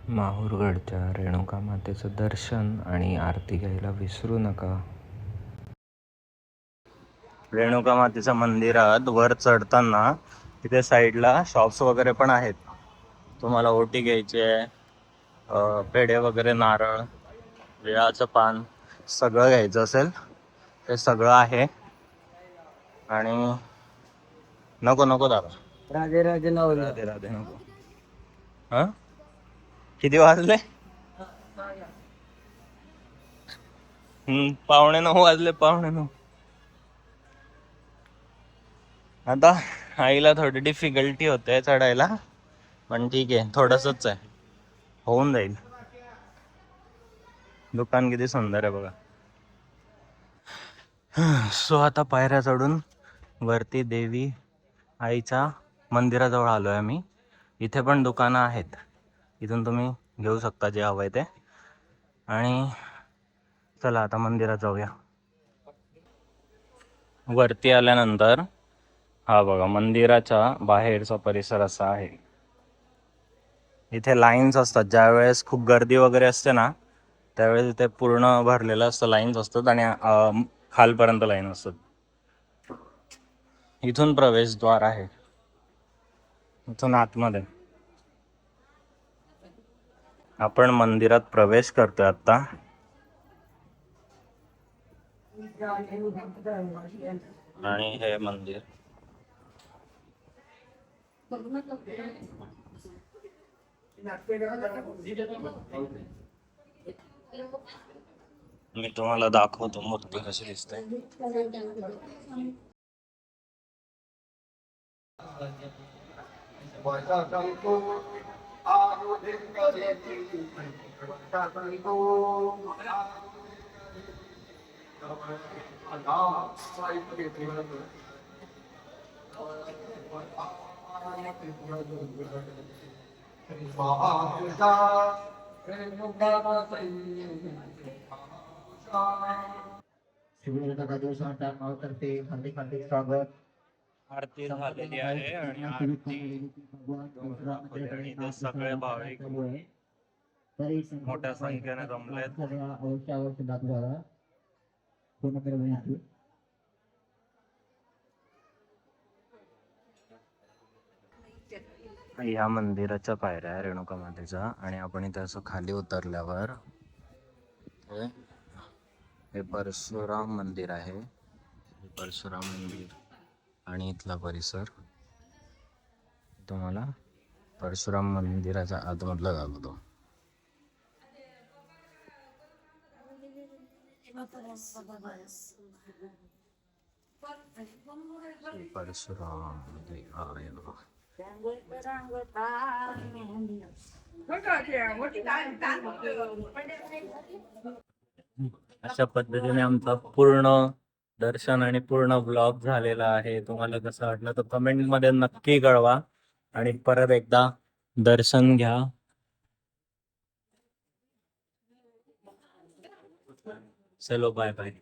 माहूरगडच्या रेणुका मातेचं दर्शन आणि आरती घ्यायला विसरू नका. रेणुका मातेच्या मंदिरात वर चढताना तिथे साईडला शॉप्स वगैरे पण आहेत. तुम्हाला ओटी घ्यायची आहे, पेढे वगैरे, नारळ, विळाचं पान सगळं घ्यायचं असेल ते सगळं आहे. आणि नको नको दादा, राधे राधे नवले. राधे राधे नको. हा किती वाजले? 9:15 वाजले, 9:15. आता आईला थोडी डिफिकल्टी होते चढायला, पण ठीक आहे, थोडंसंच आहे, होऊन जाईल. दुकान किती सुंदर आहे बघा. सो आता पायऱ्या चढून वरती देवी आईच्या मंदिराजवळ आलोय आम्ही. इथे पण दुकानं आहेत, इथून तुम्ही घेऊ शकता जे हवंय ते. आणि चला आता मंदिरात जाऊया. वरती आल्यानंतर हा बघा मंदिराच्या बाहेरचा परिसर असा आहे. इथे लाईन्स असतात, ज्या वेळेस खूप गर्दी वगैरे असते ना त्यावेळेस इथे पूर्ण भरलेलं असतं, लाईन्स असतात आणि खालपर्यंत लाईन असतात. इथून प्रवेशद्वार आहे, इथून आतमध्ये. आपण मंदिरात प्रवेश करतोय आता. आणि हे मंदिर मी तुम्हाला दाखवतो मूर्ती कशी दिसते. आरती झालेली आहे आणि आरती इथे सगळे भाविक मोठ्या संख्येने जमलेत. या मंदिराच्या पायऱ्या रेणुका मातेचा, आणि आपण इथे असं खाली उतरल्यावर हे परशुराम मंदिर आहे. परशुराम मंदिर आणि इथला परिसर तुम्हाला परशुराम मंदिराच्या आतमधला दाखवतो. परशुराम अशा पद्धतीने आमचा पूर्ण दर्शन आणि पूर्ण ब्लॉग झालेला आहे. तुम्हाला कसं वाटलं तर कमेंट मध्ये नक्की कळवा. आणि परत एकदा दर्शन घ्या. चलो बाय बाय.